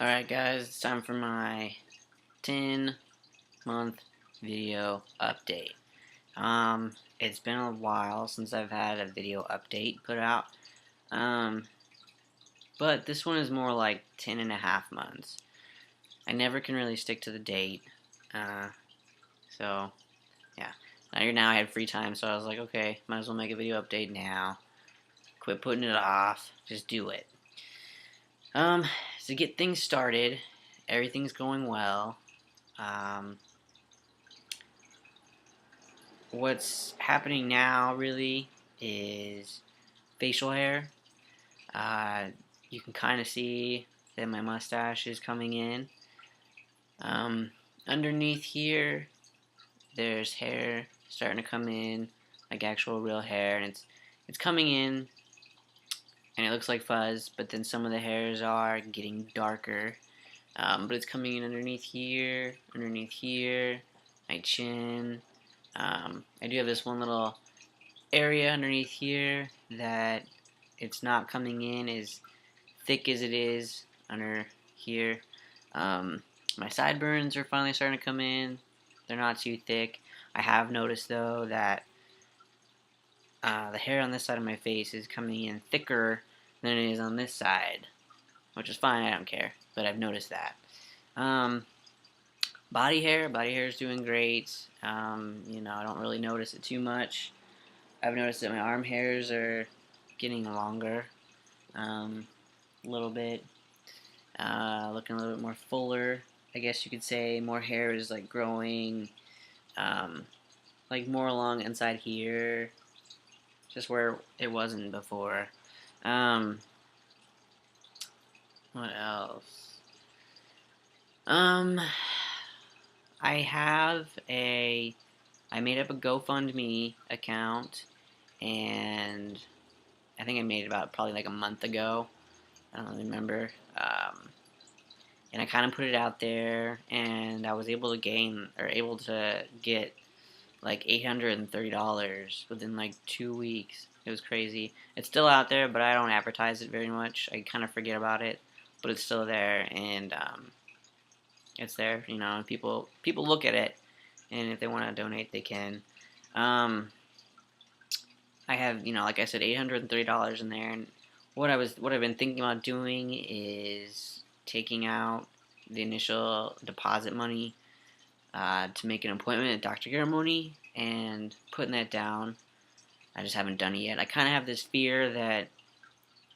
Alright guys, it's time for my 10-month video update. It's been a while since I've had a video update put out. Um, but this one is more like 10.5 months. I never can really stick to the date. Uh, so, yeah. Now I had free time, so I was like, okay, might as well make a video update now. Quit putting it off. Just do it. Um, to get things started, everything's going well. Um, what's happening now really is facial hair. Uh, you can kind of see that my mustache is coming in. Um, Underneath here, there's hair starting to come in, like actual real hair, and it's coming in, and it looks like fuzz. But then some of the hairs are getting darker. But it's coming in underneath here, my chin. I do have this one little area underneath here that it's not coming in as thick as it is under here. My sideburns are finally starting to come in. They're not too thick. I have noticed though that the hair on this side of my face is coming in thicker than it is on this side, which is fine. I don't care, but I've noticed that. Um, body hair is doing great. I don't really notice it too much. I've noticed that my arm hairs are getting longer, a little bit, looking a little bit more fuller. I guess you could say more hair is like growing, um, like more along inside here, just where it wasn't before. Um, what else? Um, I have a, I made up a GoFundMe account, and I think I made it about probably like a month ago. I don't really remember. And I kind of put it out there, and I was able to get like $830 within like 2 weeks. It was crazy. It's still out there, but I don't advertise it very much. I kind of forget about it, but it's still there, and it's there. And people look at it, and if they want to donate, they can. Um, I have, like I said, $830 in there, and what I've been thinking about doing is taking out the initial deposit money to make an appointment at Dr. Garamoni and putting that down. I just haven't done it yet. I kind of have this fear that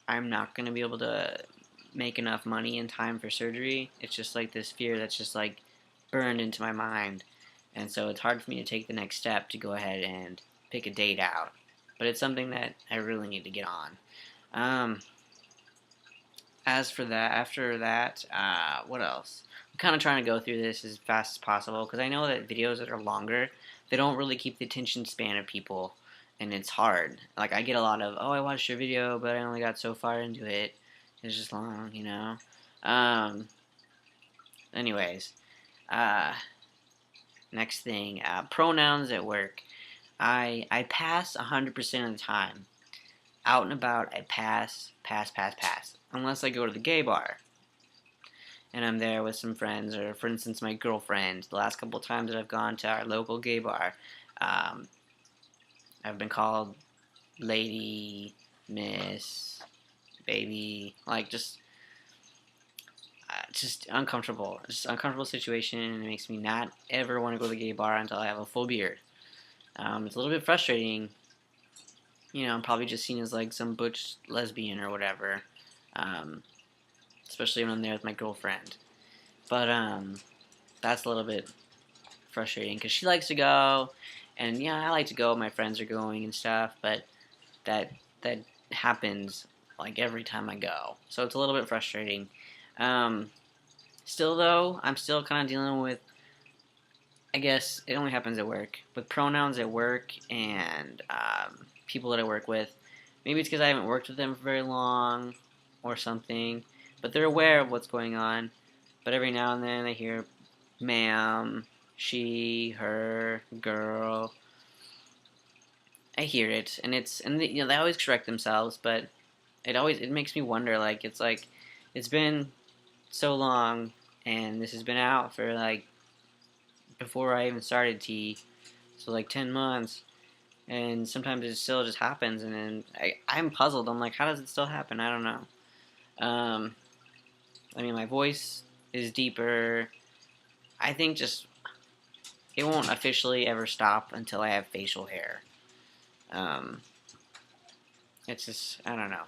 I'm not going to be able to make enough money in time for surgery. It's just like this fear that's just like burned into my mind. And so it's hard for me to take the next step to go ahead and pick a date out. But it's something that I really need to get on. Um, as for that, after that, what else? I'm kind of trying to go through this as fast as possible because I know that videos that are longer, they don't really keep the attention span of people, and it's hard. Like I get a lot of, oh, I watched your video, but I only got so far into it. It's just long. Um, anyways, uh, next thing, pronouns at work. I pass 100% of the time. Out and about, I pass. Unless I go to the gay bar and I'm there with some friends, or for instance, my girlfriend. The last couple of times that I've gone to our local gay bar, um, I've been called lady, miss, baby, like just uncomfortable. Just uncomfortable situation, and it makes me not ever want to go to the gay bar until I have a full beard. It's a little bit frustrating. I'm probably just seen as like some butch lesbian or whatever. Um, Especially when I'm there with my girlfriend. But that's a little bit frustrating because she likes to go, and yeah, I like to go. My friends are going and stuff, but that that happens like every time I go, so it's a little bit frustrating. Um, Still though, I'm still kind of dealing with. I guess it only happens at work with pronouns at work and people that I work with. Maybe it's because I haven't worked with them for very long or something, but they're aware of what's going on. But every now and then I hear ma'am, she, her, girl. I hear it, and they always correct themselves, but it makes me wonder. Like it's been so long, and this has been out for like before I even started T, so like 10 months, and sometimes it still just happens, and then I'm puzzled. I'm like, how does it still happen? I don't know. Um, I mean, my voice is deeper. I think just it won't officially ever stop until I have facial hair. Um, it's just, I don't know.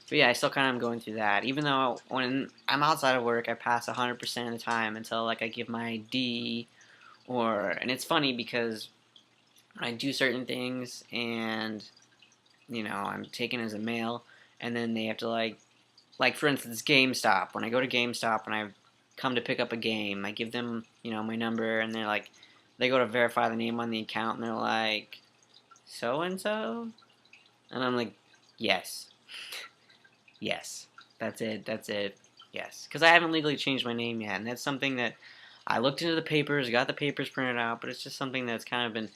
But yeah, I still kind of am going through that. Even though when I'm outside of work, I pass 100% of the time until like I give my ID and it's funny because I do certain things and I'm taken as a male, and then they have to like for instance GameStop. When I go to GameStop and I come to pick up a game, I give them my number, and they go to verify the name on the account, and they're like, so and so, and I'm like, yes, yes, that's it, yes, because I haven't legally changed my name yet, and that's something that I looked into the papers, got the papers printed out, but it's just something that's kind of been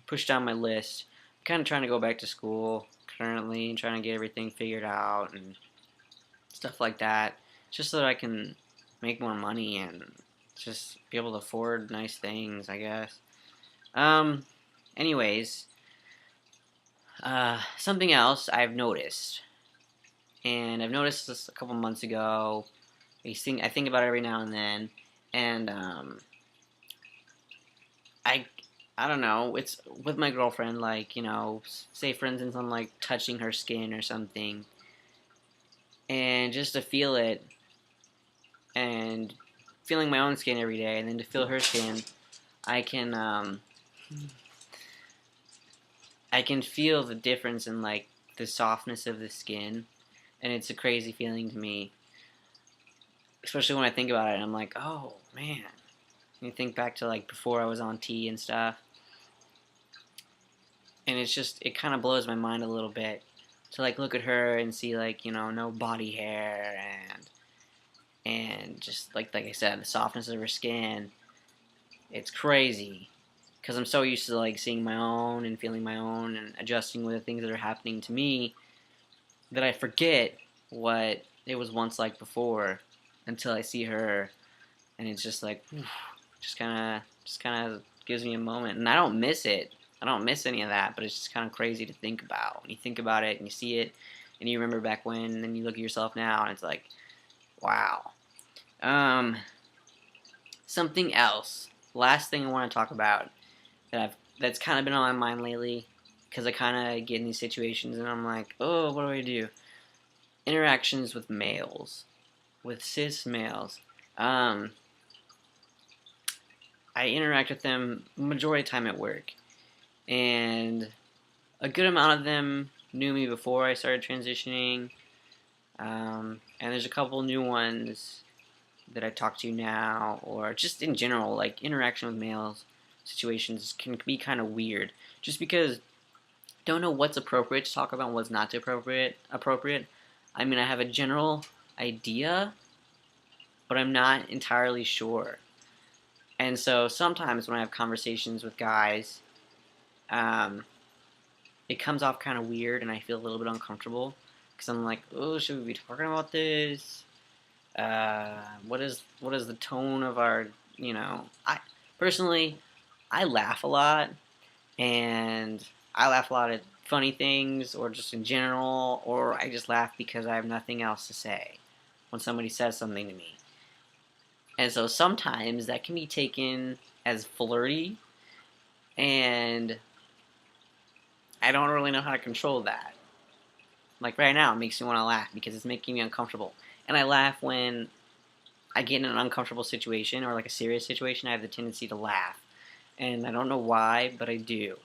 pushed down my list. I'm kind of trying to go back to school currently and trying to get everything figured out and stuff like that, just so that I can make more money and just be able to afford nice things, I guess. Um, anyways, something else I've noticed, and I've noticed this a couple months ago. I think about it every now and then, and I I don't know. It's with my girlfriend, like say for instance, I'm like touching her skin or something, and just to feel it and feeling my own skin every day, and then to feel her skin, I can I can feel the difference in like the softness of the skin, and it's a crazy feeling to me. Especially when I think about it, I'm like, oh man. You think back to like before I was on T and stuff, and it kind of blows my mind a little bit to like look at her and see like no body hair and just like I said, the softness of her skin. It's crazy because I'm so used to like seeing my own and feeling my own and adjusting with the things that are happening to me that I forget what it was once like before until I see her, and it's just like just kind of gives me a moment, and I don't miss it. I don't miss any of that, but it's just kind of crazy to think about. When you think about it and you see it, and you remember back when, and then you look at yourself now, and it's like, wow. Um, Something else. Last thing I want to talk about that's kind of been on my mind lately, because I kind of get in these situations, and I'm like, oh, what do I do? Interactions with males, with cis males. Um, I interact with them majority of the time at work, and a good amount of them knew me before I started transitioning, and there's a couple new ones that I talk to now, or just in general, like interaction with males situations can be kind of weird, just because don't know what's appropriate to talk about and what's not appropriate. I mean, I have a general idea, but I'm not entirely sure. And so sometimes when I have conversations with guys, um, it comes off kind of weird, and I feel a little bit uncomfortable because I'm like, oh, should we be talking about this? What is the tone of our? I personally, I laugh a lot, and I laugh a lot at funny things, or just in general, or I just laugh because I have nothing else to say when somebody says something to me. And so sometimes that can be taken as flirty, and I don't really know how to control that. Like right now, it makes me want to laugh because it's making me uncomfortable. And I laugh when I get in an uncomfortable situation or like a serious situation. I have the tendency to laugh. And I don't know why, but I do.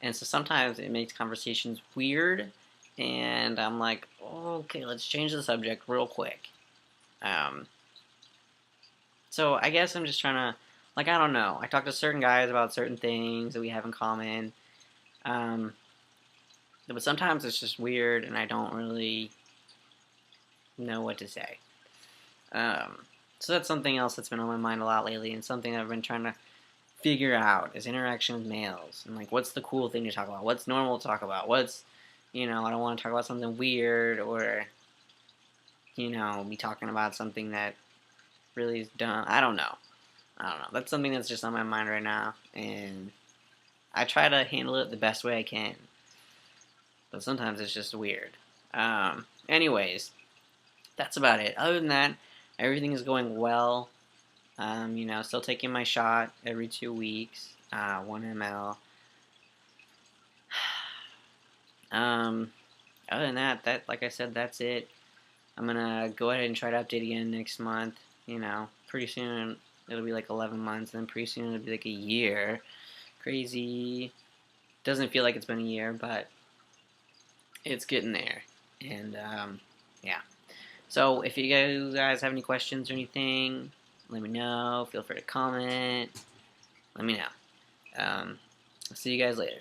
And so sometimes it makes conversations weird. And I'm like, oh, okay, let's change the subject real quick. Um, so I guess I'm just trying to, like, I don't know. I talk to certain guys about certain things that we have in common. Um, but sometimes it's just weird and I don't really know what to say. Um, so that's something else that's been on my mind a lot lately, and something that I've been trying to figure out is interaction with males. And like, what's the cool thing to talk about? What's normal to talk about? I don't want to talk about something weird or, be talking about something that really dumb. I don't know. That's something that's just on my mind right now, and I try to handle it the best way I can. But sometimes it's just weird. Anyways, that's about it. Other than that, everything is going well. Still taking my shot every 2 weeks, 1 ml. Other than that, like I said, that's it. I'm gonna go ahead and try to update again next month. Pretty soon it'll be like 11 months, and then pretty soon it'll be like a year. Crazy. Doesn't feel like it's been a year, but it's getting there. And yeah. So if you guys have any questions or anything, let me know. Feel free to comment. Let me know. I'll see you guys later.